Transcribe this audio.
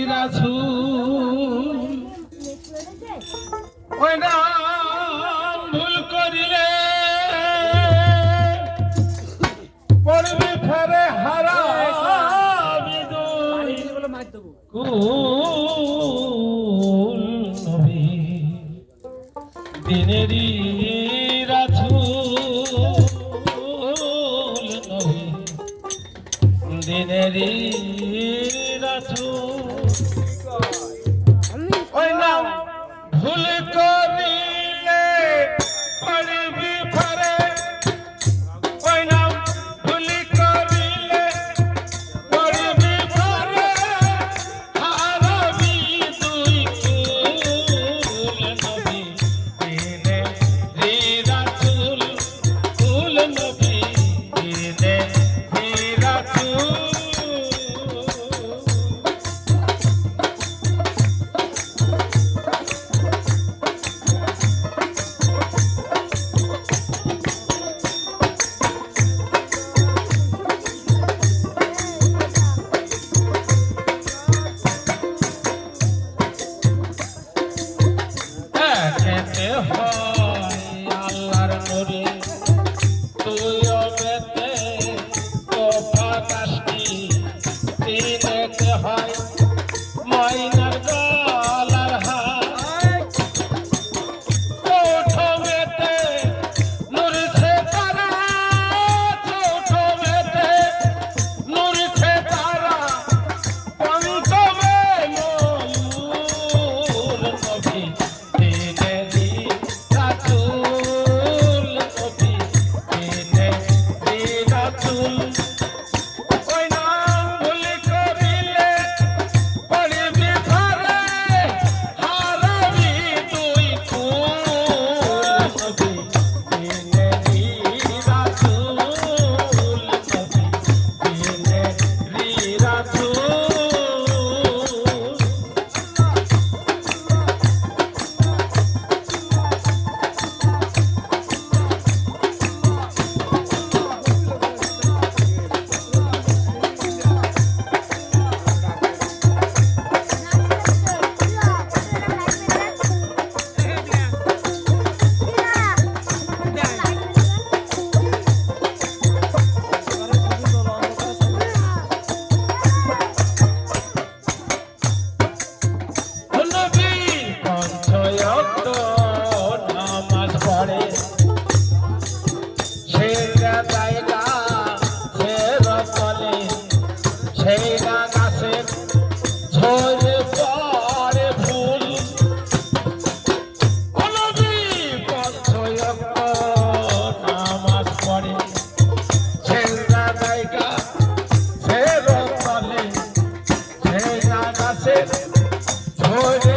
রাসূল ওই নাম ভুল করিলে পড়বি ফেরে হারাবি দুই কুল নবী দিনেরই রাসূল নবী দিনেরই ওই নাম ভুল করিলে পড়বি ফেরে ওই নাম ভুল করিলে পড়বি ফেরে হারাবি দুই কুল নবী দিনেরই রাসূল কুল নবী দিনেরই রাসূল আল্লাহর নূরে তুইও বেতে তোফা কাশতি তিনেতে হয় ময়নার গলার হার চৌঠো বেতে নুরছে তারা চৌঠো বেতে নুরছে তারা পঞ্চমে ময়ূর নবী নামাজ পড়ে সেটা জায়গা সেরা চলে সেইটা গাছের ঝরে পড়ে ফুল নামাজ পড়ে সেটা জায়গা সেরা চলে সেইটা গাছের ঝরে